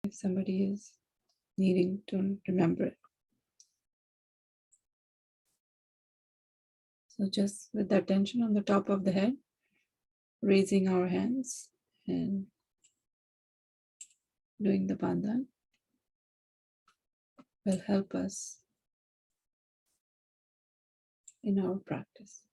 if somebody is needing to remember it. So just with the attention on the top of the head, raising our hands and doing the bandhan will help us in our practice.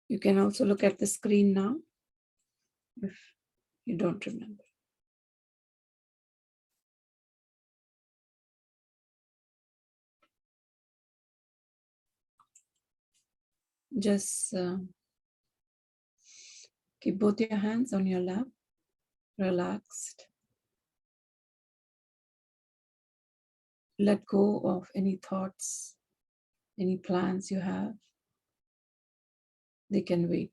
You can also look at the screen now if you don't remember. Just keep both your hands on your lap, relaxed. Let go of any thoughts, any plans you have. They can wait.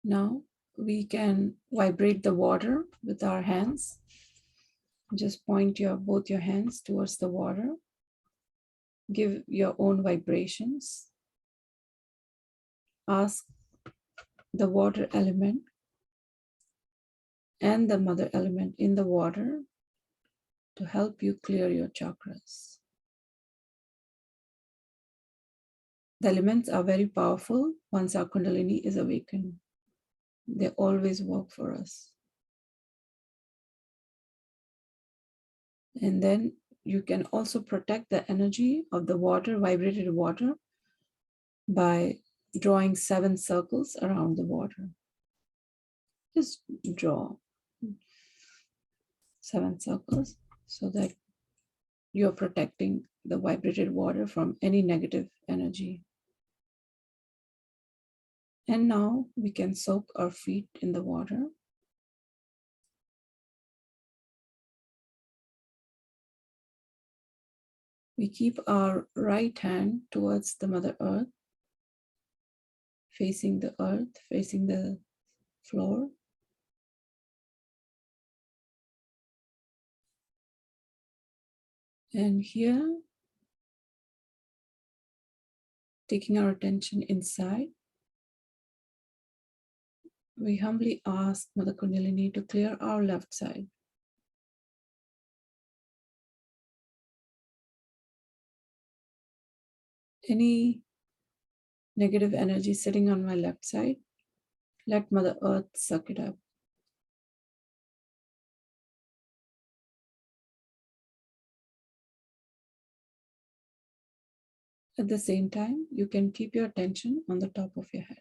Now we can vibrate the water with our hands. Just point both your hands towards the water. Give your own vibrations. Ask the water element and the mother element in the water to help you clear your chakras. The elements are very powerful once our Kundalini is awakened. They always work for us. And then you can also protect the energy of the water, vibrated water, by drawing 7 circles around the water. Just draw 7 circles so that you're protecting the vibrated water from any negative energy. And now we can soak our feet in the water. We keep our right hand towards the Mother Earth, facing the earth, facing the floor. And here, taking our attention inside, we humbly ask Mother Kundalini to clear our left side. Any negative energy sitting on my left side, let Mother Earth suck it up. At the same time, you can keep your attention on the top of your head.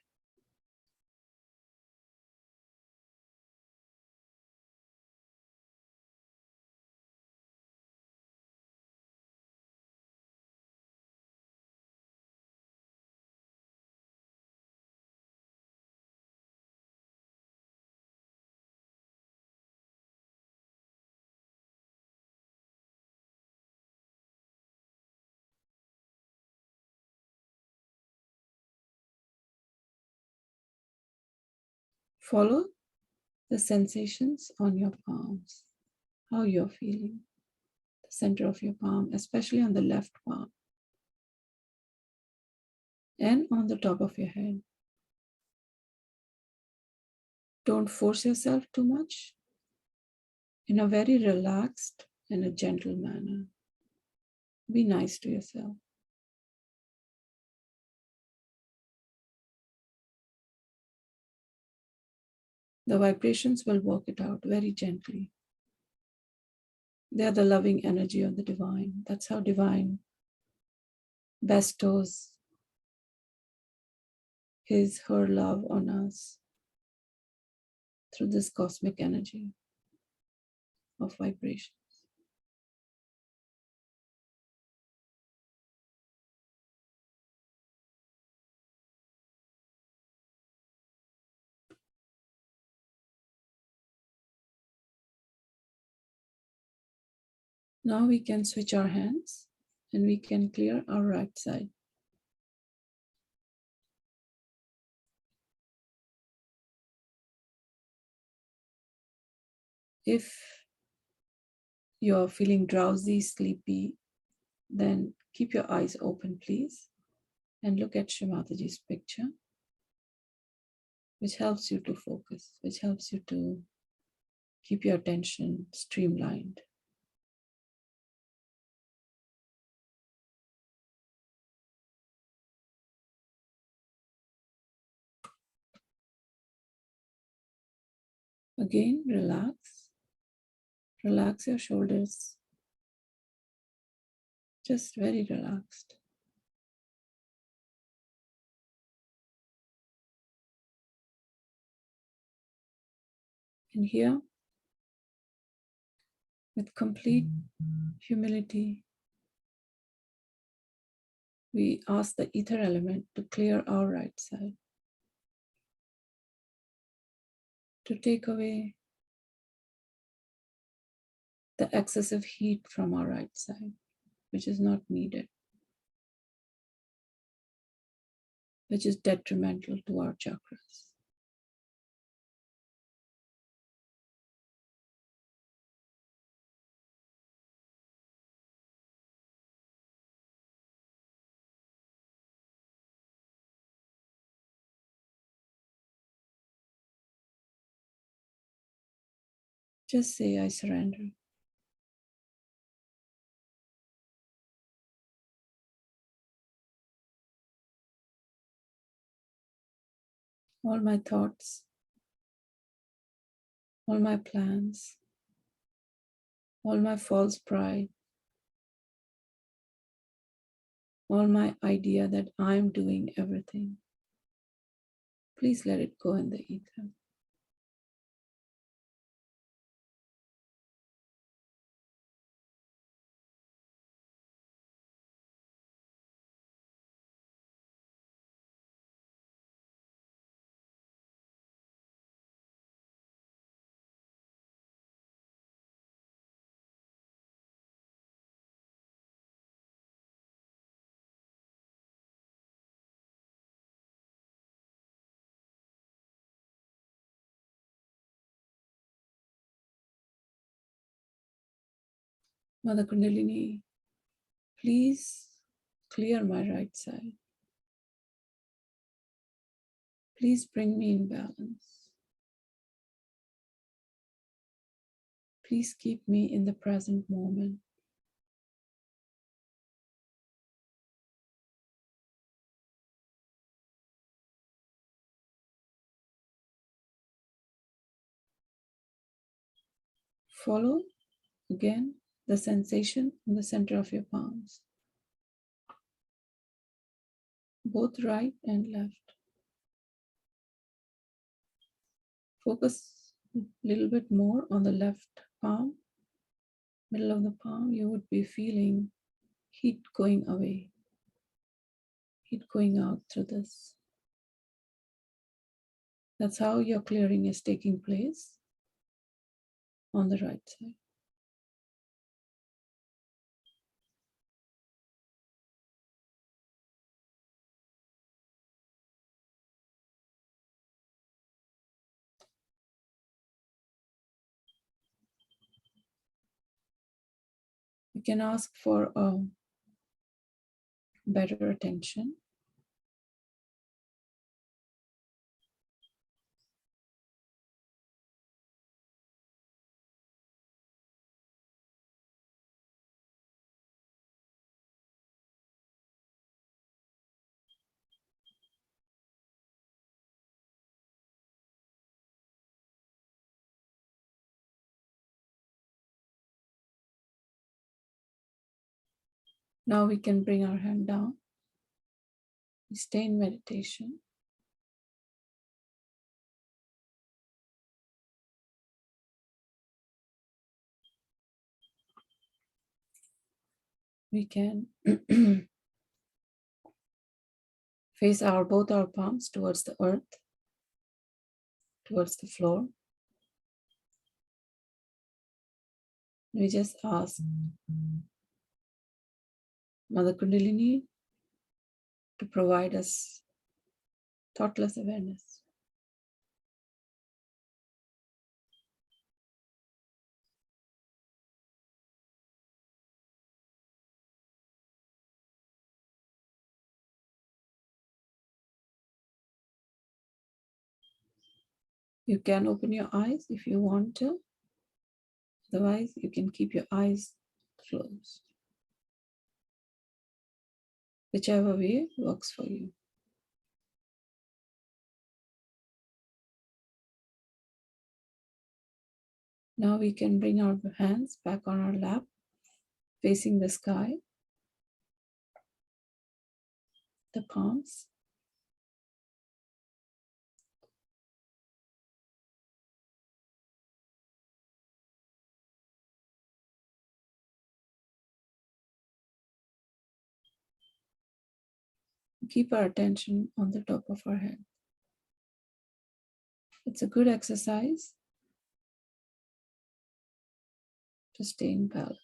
Follow the sensations on your palms, how you're feeling, the center of your palm, especially on the left palm, and on the top of your head. Don't force yourself too much. In a very relaxed and a gentle manner. Be nice to yourself. The vibrations will work it out very gently. They are the loving energy of the divine. That's how divine bestows her love on us through this cosmic energy of vibration. Now we can switch our hands and we can clear our right side. If you're feeling drowsy, sleepy, then keep your eyes open, please, and look at Shri Mataji's picture, which helps you to focus, which helps you to keep your attention streamlined. Again, relax. Relax your shoulders. Just very relaxed. And here, with complete humility, we ask the ether element to clear our right side, to take away the excessive heat from our right side, which is not needed, which is detrimental to our chakras. Just say, I surrender. All my thoughts, all my plans, all my false pride, all my idea that I'm doing everything. Please let it go in the ether. Mother Kundalini, please clear my right side. Please bring me in balance. Please keep me in the present moment. Follow again the sensation in the center of your palms, both right and left. Focus a little bit more on the left palm, middle of the palm. You would be feeling heat going away, heat going out through this. That's how your clearing is taking place on the right side. You can ask for a better attention. Now we can bring our hand down. We stay in meditation. We can face both our palms towards the earth, towards the floor. We just ask Mother Kundalini to provide us thoughtless awareness. You can open your eyes if you want to. Otherwise, you can keep your eyes closed. Whichever way works for you. Now we can bring our hands back on our lap, facing the sky, the palms. Keep our attention on the top of our head. It's a good exercise to stay in balance.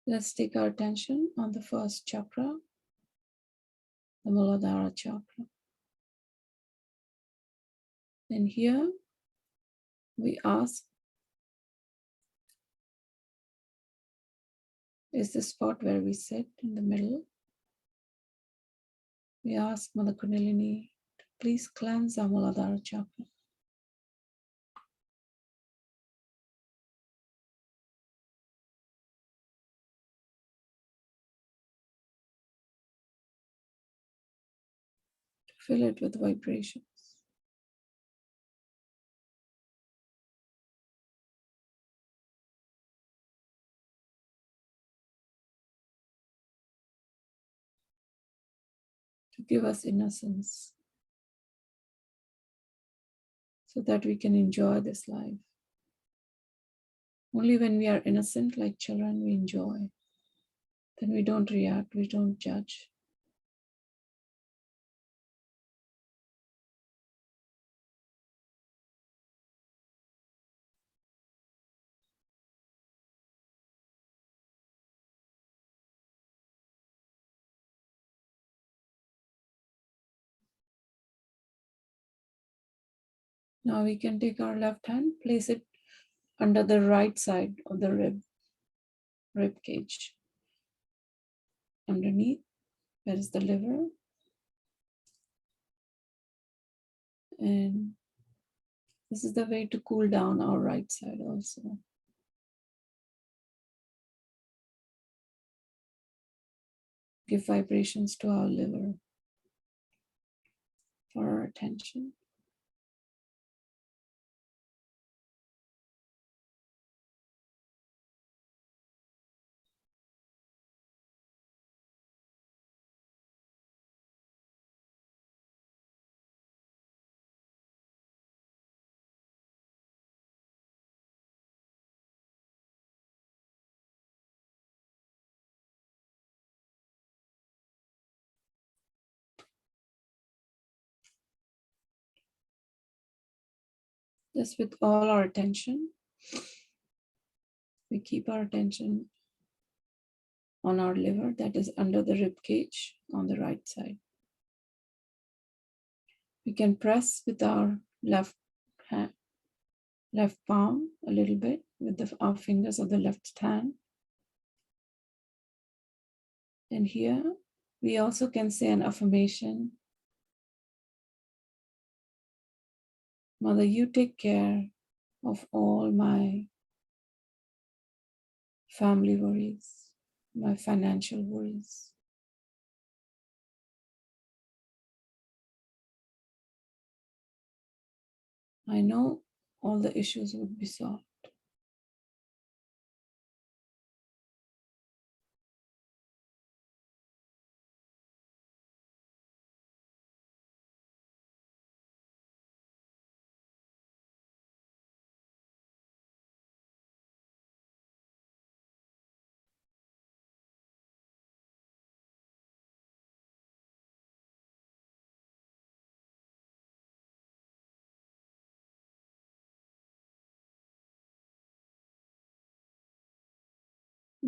Let's take our attention on the first chakra, the Muladhara chakra. And here we ask, is the spot where we sit in the middle. We ask Mother Kundalini to please cleanse our Muladhara chakra. Fill it with vibrations. To give us innocence so that we can enjoy this life. Only when we are innocent like children, we enjoy. Then we don't react, we don't judge. Now we can take our left hand, place it under the right side of the rib cage. Underneath, there is the liver. And this is the way to cool down our right side also. Give vibrations to our liver for our attention. Just with all our attention, we keep our attention on our liver that is under the rib cage on the right side. We can press with our left hand, left palm a little bit with our fingers of the left hand. And here we also can say an affirmation. Mother, you take care of all my family worries, my financial worries. I know all the issues would be solved.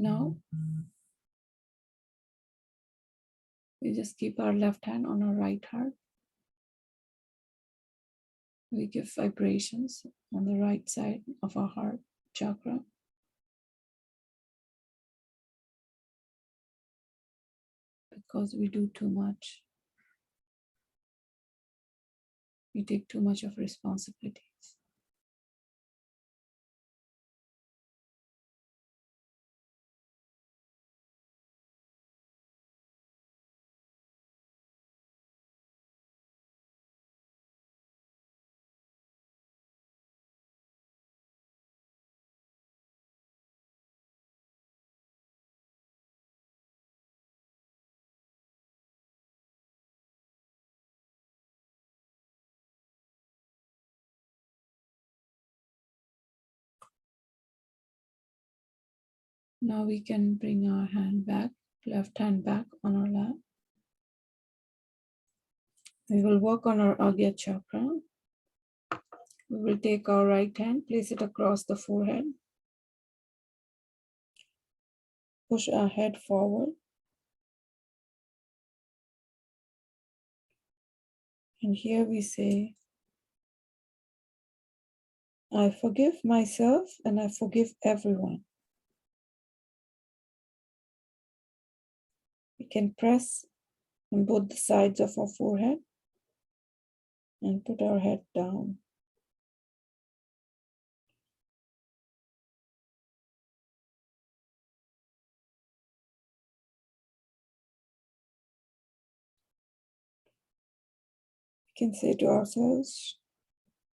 Now, we just keep our left hand on our right heart. We give vibrations on the right side of our heart chakra. Because we do too much. We take too much of responsibilities. Now we can bring our hand back, left hand back on our lap. We will work on our Agya chakra. We will take our right hand, place it across the forehead. Push our head forward. And here we say, I forgive myself and I forgive everyone. We can press on both the sides of our forehead and put our head down. We can say to ourselves,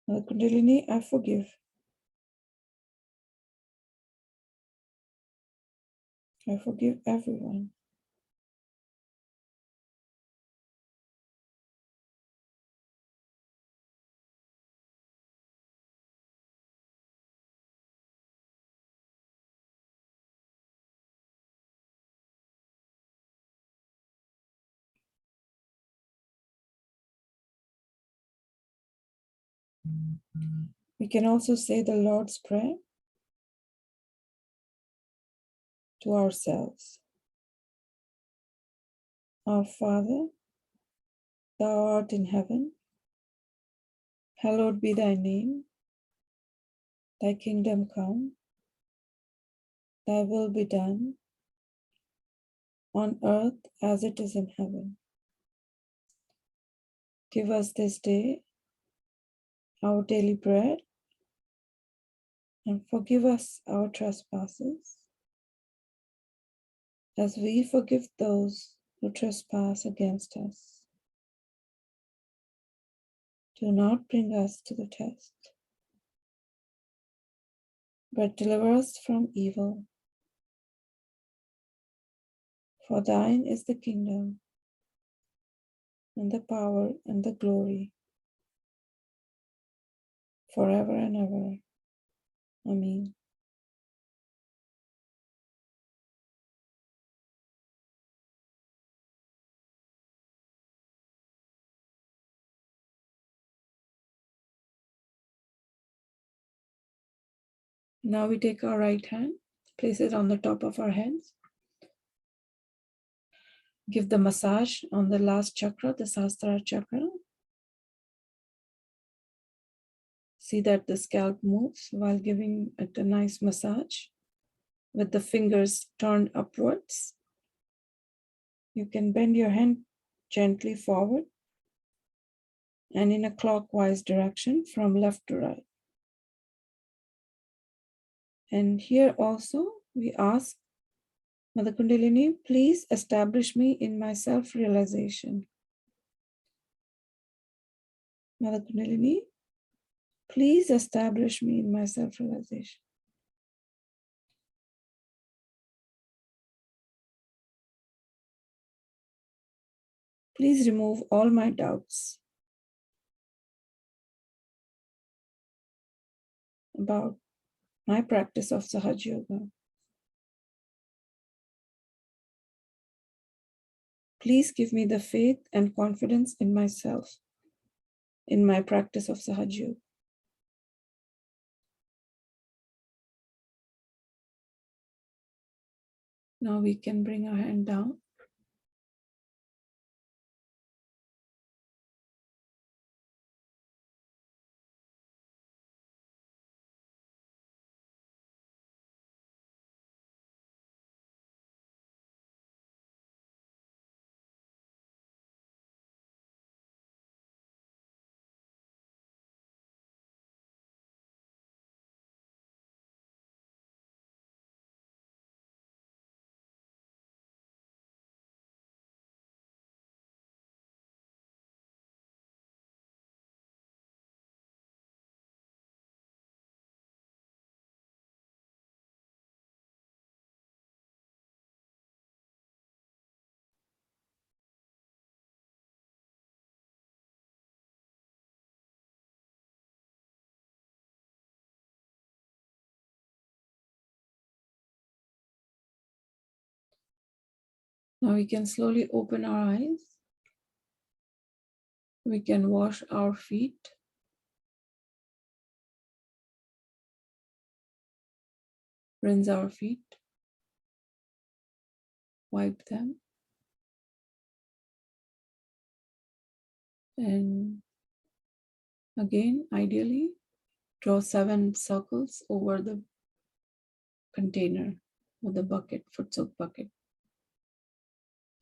Mother Kundalini, I forgive. I forgive everyone. We can also say the Lord's Prayer to ourselves. Our Father, thou art in heaven, hallowed be thy name. Thy kingdom come, thy will be done, on earth as it is in heaven. Give us this day our daily bread, and forgive us our trespasses, as we forgive those who trespass against us. Do not bring us to the test, but deliver us from evil. For thine is the kingdom, and the power, and the glory, forever and ever. Amen. Now we take our right hand, place it on the top of our heads. Give the massage on the last chakra, the Sahasrara chakra. See that the scalp moves while giving it a nice massage with the fingers turned upwards. You can bend your hand gently forward and in a clockwise direction from left to right. And here also we ask, Mother Kundalini, please establish me in my self-realization. Mother Kundalini, please establish me in my self-realization. Please remove all my doubts about my practice of Sahaja Yoga. Please give me the faith and confidence in myself, in my practice of Sahaja Yoga. Now we can bring our hand down. Now we can slowly open our eyes. We can wash our feet. Rinse our feet. Wipe them. And again, ideally, draw 7 circles over the container or the bucket, foot soak bucket.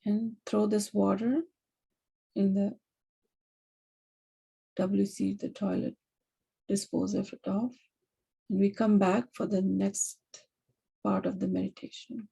And throw this water in the WC, the toilet, dispose of it off. And we come back for the next part of the meditation.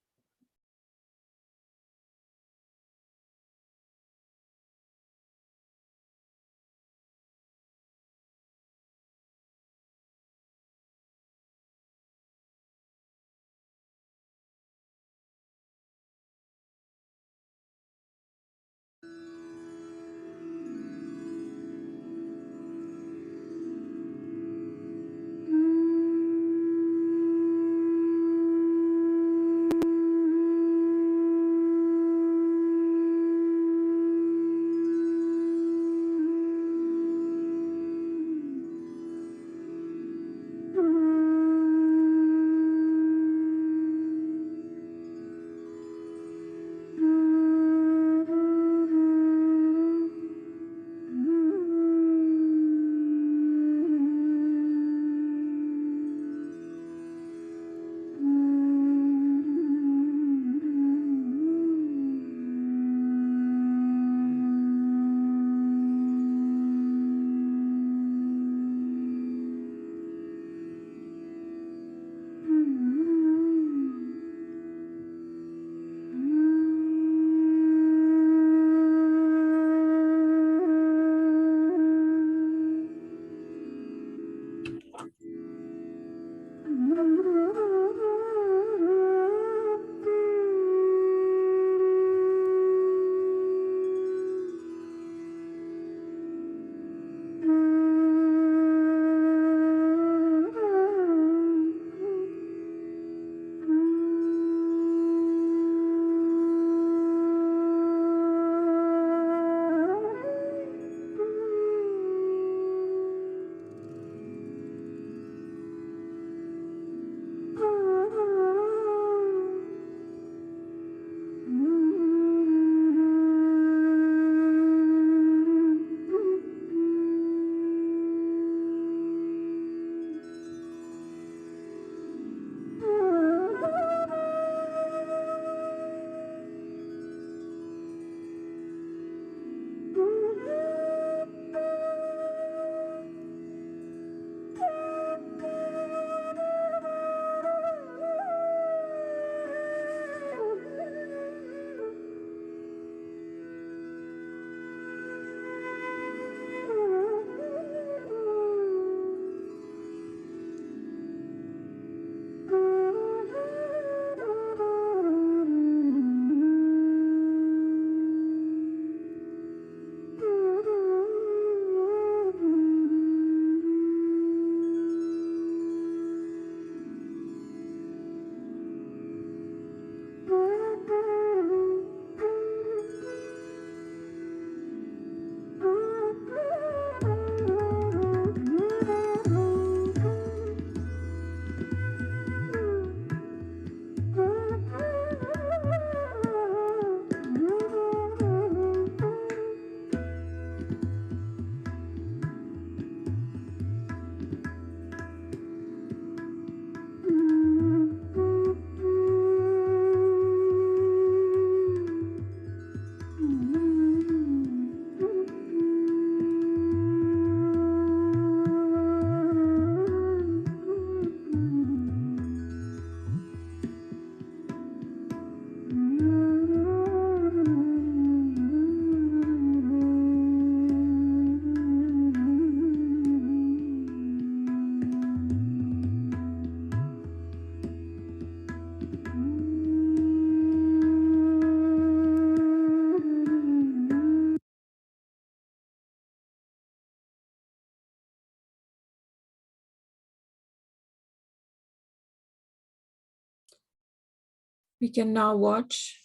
We can now watch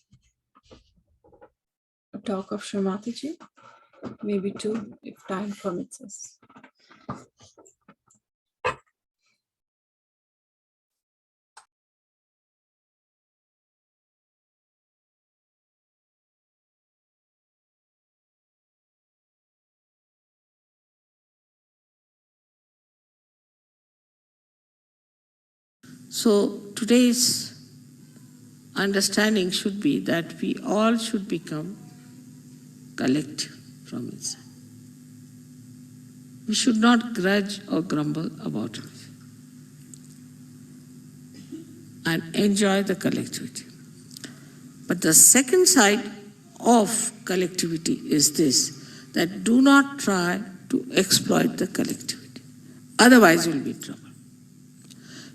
a talk of Shrimati Ji, maybe two if time permits us. So today's understanding should be that we all should become collective from inside. We should not grudge or grumble about it and enjoy the collectivity. But the second side of collectivity is this, that do not try to exploit the collectivity. Otherwise you'll be in trouble.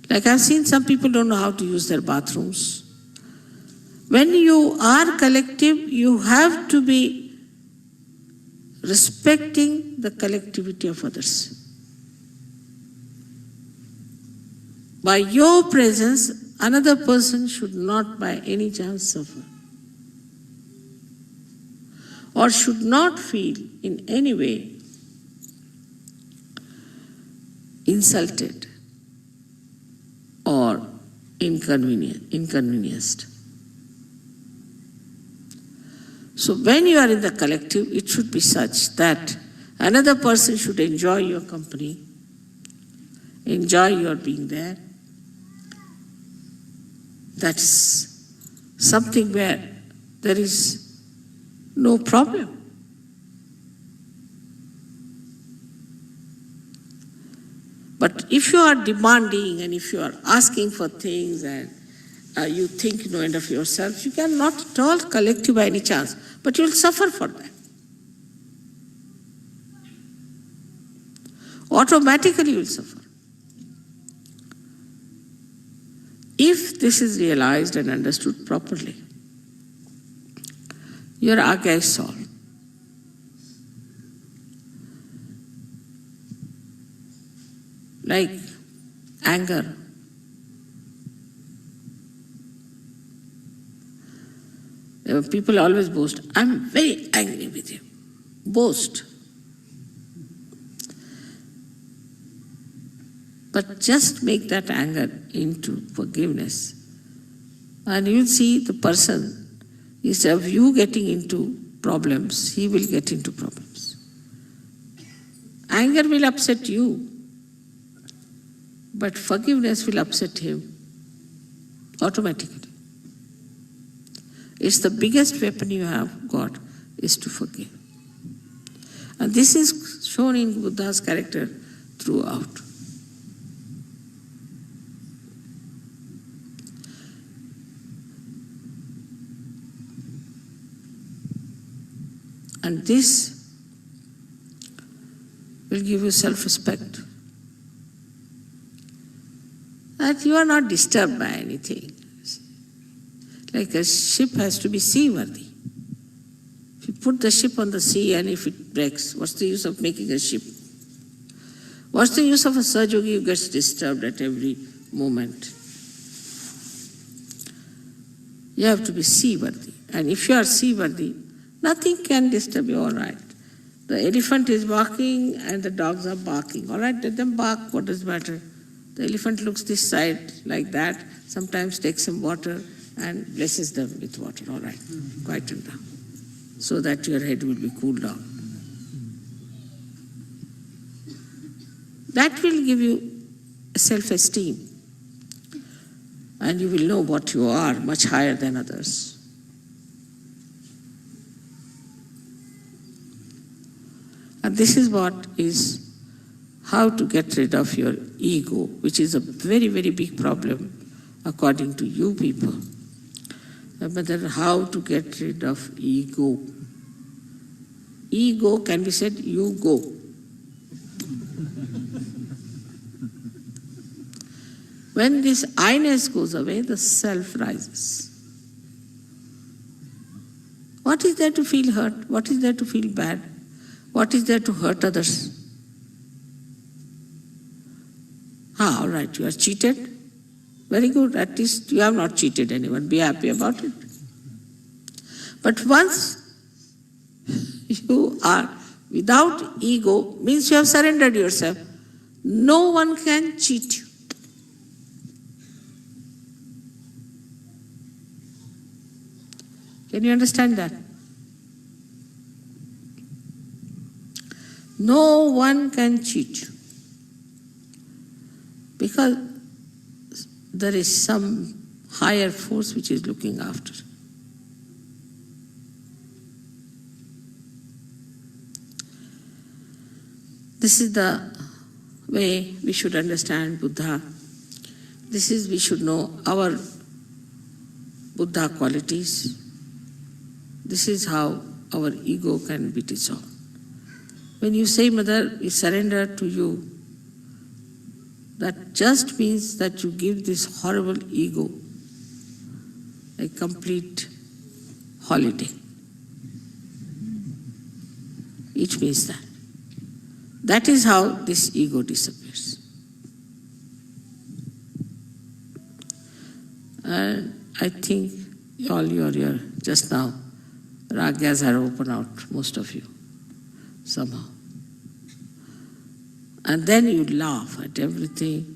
Like I've seen some people don't know how to use their bathrooms. When you are collective, you have to be respecting the collectivity of others. By your presence, another person should not by any chance suffer, or should not feel in any way insulted or inconvenienced. So when you are in the collective, it should be such that another person should enjoy your company, enjoy your being there. That's something where there is no problem. But if you are demanding and if you are asking for things and you think no end of yourself, you can not at all collective by any chance, but you will suffer for that. Automatically you will suffer. If this is realized and understood properly, your aga is solved. Like anger. People always boast, I'm very angry with you. Boast. But just make that anger into forgiveness. And you'll see the person, instead of you getting into problems, he will get into problems. Anger will upset you, but forgiveness will upset him automatically. It's the biggest weapon you have got, is to forgive. And this is shown in Buddha's character throughout. And this will give you self-respect. That you are not disturbed by anything. Like a ship has to be seaworthy. If you put the ship on the sea and if it breaks, what's the use of making a ship? What's the use of a Sahaja who gets disturbed at every moment? You have to be seaworthy. And if you are seaworthy, nothing can disturb you, all right. The elephant is barking and the dogs are barking. All right, let them bark, what does matter? The elephant looks this side like that, sometimes takes some water and blesses them with water. All right, quieten down, so that your head will be cooled down. That will give you self-esteem, and you will know what you are, much higher than others. And this is what is how to get rid of your ego, which is a very, very big problem according to you people. But then how to get rid of ego. Ego can be said, you go. When this I-ness goes away, the self rises. What is there to feel hurt? What is there to feel bad? What is there to hurt others? All right, you are cheated. Very good, at least you have not cheated anyone. Be happy about it. But once you are without ego, means you have surrendered yourself. No one can cheat you. Can you understand that? No one can cheat you. Because there is some higher force which is looking after. This is the way we should understand Buddha. This is, we should know our Buddha qualities. This is how our ego can be dissolved. When you say, Mother, we surrender to you, that just means that you give this horrible ego a complete holiday. It means that. That is how this ego disappears. And I think all your just now, ragyas are open out, most of you, somehow. And then you laugh at everything.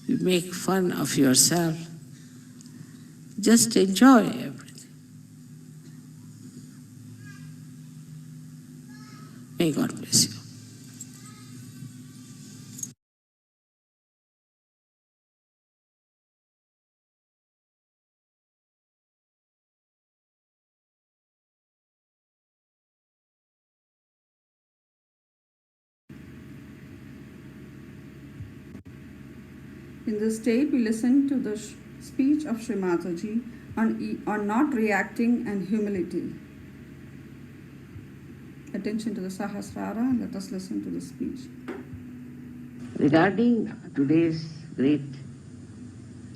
You make fun of yourself. Just enjoy everything. May God bless you. In this tape, we listen to the speech of Sri Mataji on not reacting and humility. Attention to the Sahasrara, let us listen to the speech. Regarding today's great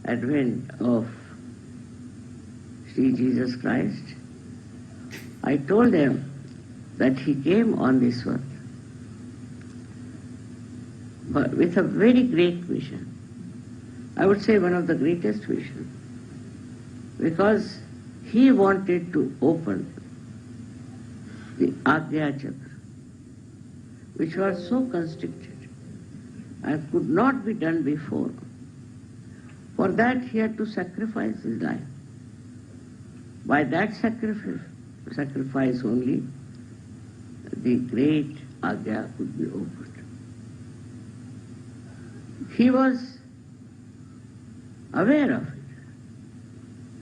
advent of Sri Jesus Christ, I told them that he came on this earth with a very great vision. I would say one of the greatest visions, because he wanted to open the Agya Chakra, which was so constricted and could not be done before. For that he had to sacrifice his life. By that sacrifice only, the great Agya could be opened. He was aware of it.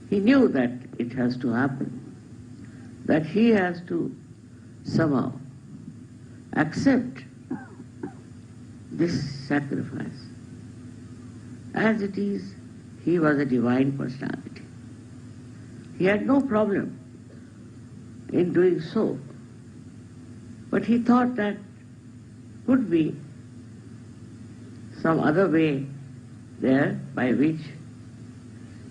He knew that it has to happen, that he has to somehow accept this sacrifice. As it is, he was a divine personality. He had no problem in doing so, but he thought that could be some other way there by which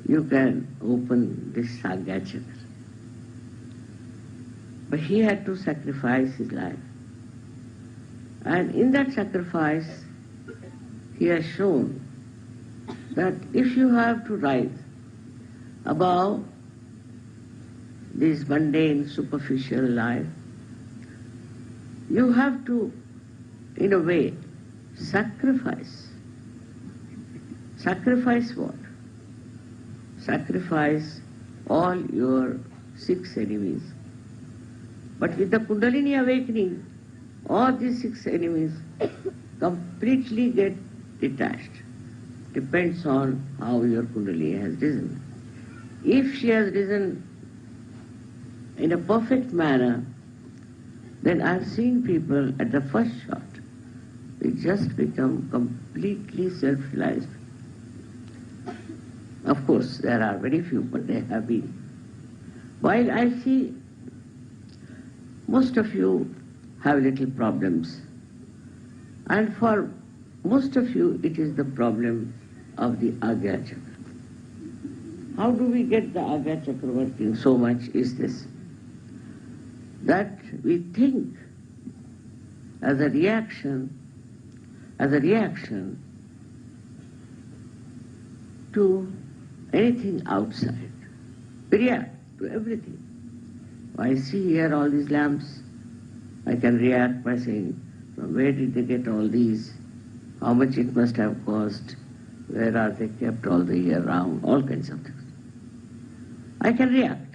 you can open this Agya Chakra. But he had to sacrifice his life. And in that sacrifice, he has shown that if you have to rise above this mundane, superficial life, you have to, in a way, sacrifice. Sacrifice what? Sacrifice all your 6 enemies. But with the Kundalini awakening, all these 6 enemies completely get detached. Depends on how your Kundalini has risen. If she has risen in a perfect manner, then I've seen people at the first shot, they just become completely self-realized. Of course, there are very few, but they have been. While I see most of you have little problems, and for most of you it is the problem of the Agya Chakra. How do we get the Agya Chakra working so much is this, that we think as a reaction to anything outside. We react to everything. I see here all these lamps. I can react by saying, from where did they get all these? How much it must have cost? Where are they kept all the year round? All kinds of things. I can react.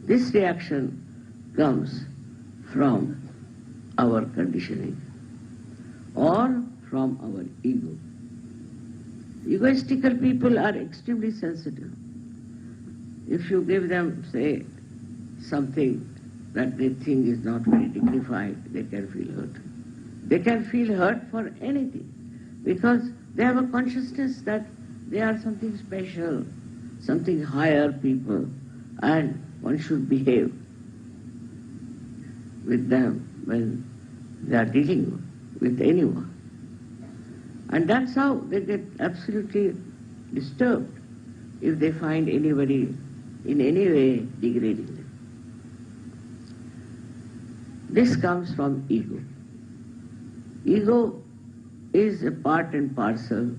This reaction comes from our conditioning or from our ego. Egoistical people are extremely sensitive. If you give them, say, something that they think is not very dignified, they can feel hurt. They can feel hurt for anything because they have a consciousness that they are something special, something higher people, and one should behave with them when they are dealing with anyone. And that's how they get absolutely disturbed if they find anybody in any way degrading them. This comes from ego. Ego is a part and parcel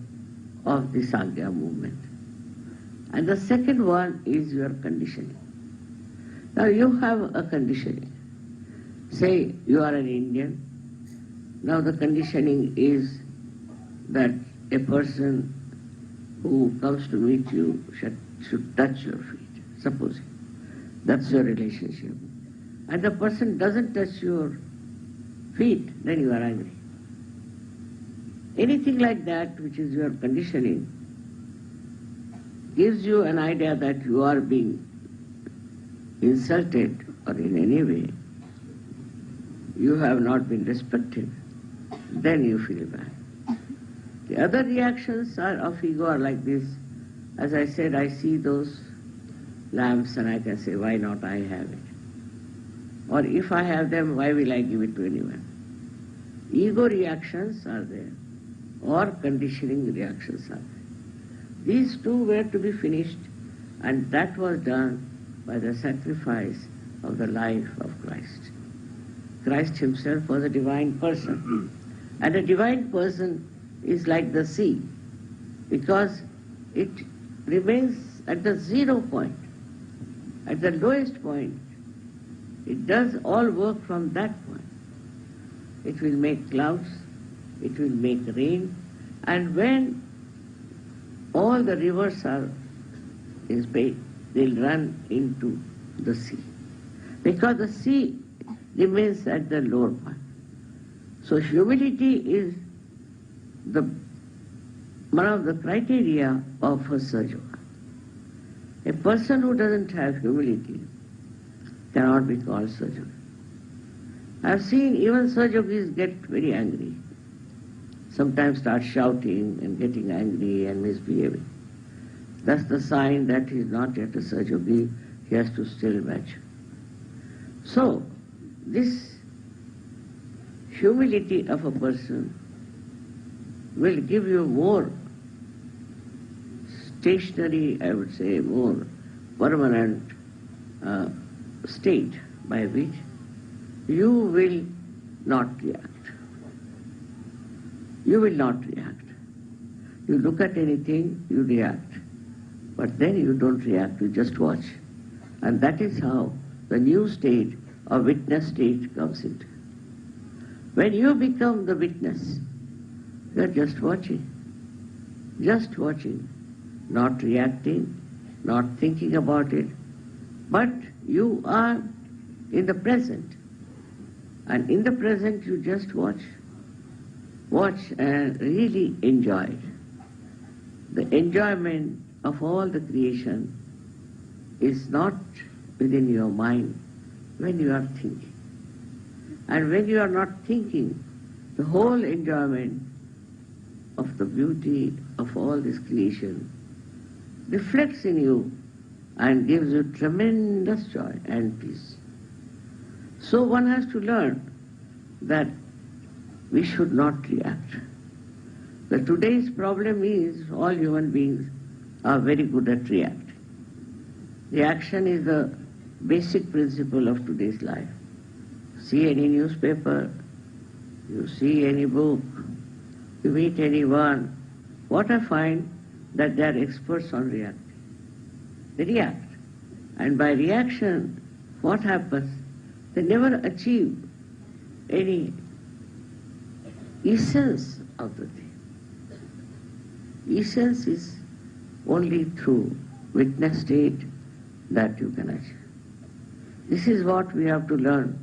of the Sankhya movement. And the second one is your conditioning. Now you have a conditioning. Say you are an Indian. Now the conditioning is that a person who comes to meet you should touch your feet. Supposing that's your relationship. And the person doesn't touch your feet, then you are angry. Anything like that, which is your conditioning, gives you an idea that you are being insulted or in any way you have not been respected, then you feel bad. The other reactions of ego are like this. As I said, I see those lamps and I can say, why not I have it? Or if I have them, why will I give it to anyone? Ego reactions are there, or conditioning reactions are there. These two were to be finished, and that was done by the sacrifice of the life of Christ. Christ himself was a divine person. And a divine person is like the sea, because it remains at the 0 point, at the lowest point. It does all work from that point. It will make clouds, it will make rain, and when all the rivers are in space, they'll run into the sea. Because the sea remains at the lower point. So humility is one of the criteria of a Sahaja Yoga. A person who doesn't have humility cannot be called Sahaja Yogi. I have seen even Sahaja Yogis get very angry. Sometimes start shouting and getting angry and misbehaving. That's the sign that he is not yet a Sahaja Yogi. He has to still match. So, this humility of a person will give you more stationary, I would say, more permanent state by which you will not react. You will not react. You look at anything, you react. But then you don't react, you just watch. And that is how the new state or witness state comes into. When you become the witness, you are just watching, not reacting, not thinking about it, but you are in the present. And in the present you just watch and really enjoy it. The enjoyment of all the creation is not within your mind when you are thinking. And when you are not thinking, the whole enjoyment of the beauty of all this creation reflects in you and gives you tremendous joy and peace. So one has to learn that we should not react. The today's problem is all human beings are very good at reacting. Reaction is the basic principle of today's life. See any newspaper, you see any book, you meet anyone, what I find, that they are experts on reacting. They react. And by reaction, what happens? They never achieve any essence of the thing. Essence is only through witness state that you can achieve. This is what we have to learn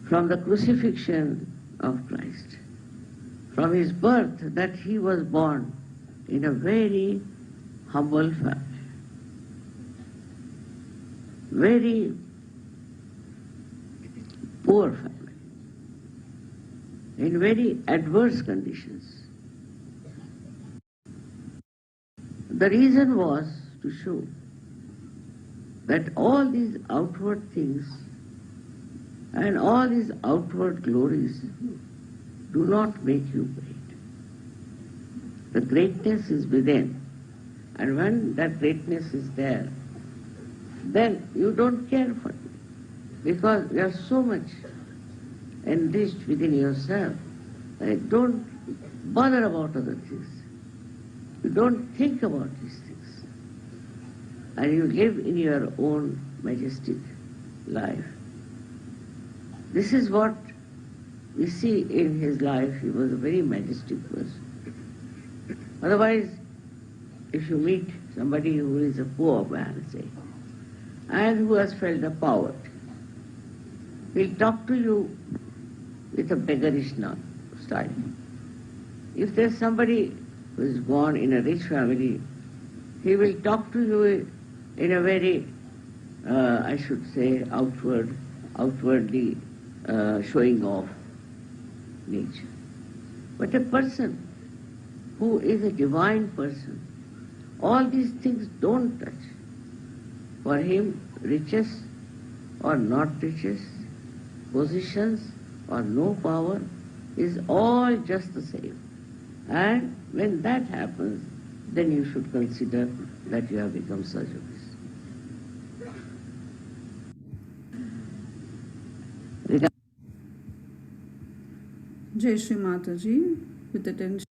from the crucifixion of Christ, from his birth, that he was born in a very humble family, very poor family, in very adverse conditions. The reason was to show that all these outward things and all these outward glories do not make you great. The greatness is within. And when that greatness is there, then you don't care for it. Because you are so much enriched within yourself that you don't bother about other things. You don't think about these things. And you live in your own majestic life. This is what we see in his life. He was a very majestic person. Otherwise, if you meet somebody who is a poor man, say, and who has felt the poverty, he'll talk to you with a beggarish style. If there's somebody who is born in a rich family, he will talk to you in a very, I should say, outwardly showing off nature. But a person who is a divine person, all these things don't touch. For him, riches or not riches, positions or no power is all just the same. And when that happens, then you should consider that you have become such a person. Jai Shri Mataji, with attention.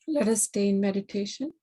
Let us stay in meditation.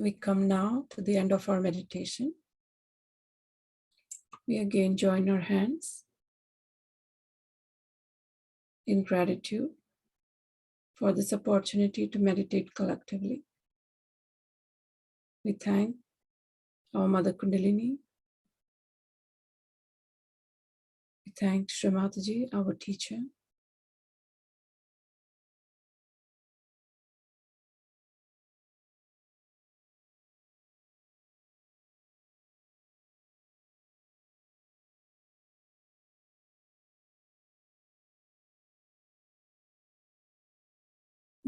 We come now to the end of our meditation. We again join our hands in gratitude for this opportunity to meditate collectively. We thank our Mother Kundalini. We thank Shri Mataji, our teacher.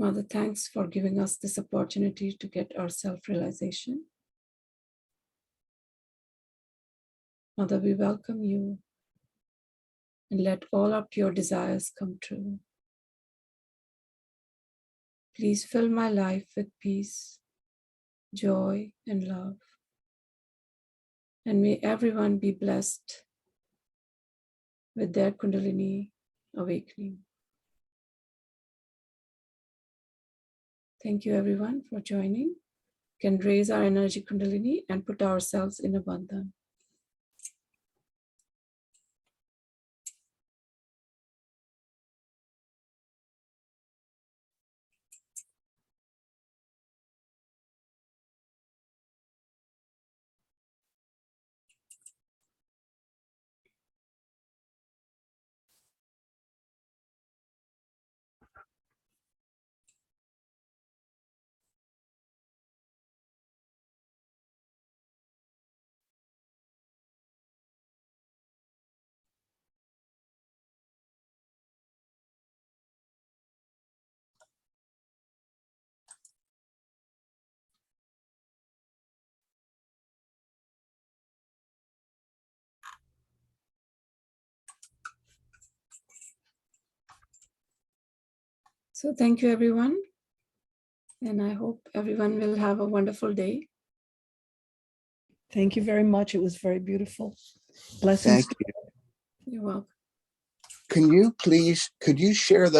Mother, thanks for giving us this opportunity to get our self-realization. Mother, we welcome you and let all our pure desires come true. Please fill my life with peace, joy, and love. And may everyone be blessed with their Kundalini awakening. Thank you everyone for joining. We can raise our energy Kundalini and put ourselves in a bandhan. So thank you everyone. And I hope everyone will have a wonderful day. Thank you very much. It was very beautiful. Blessings. Thank you. You're welcome. Could you share those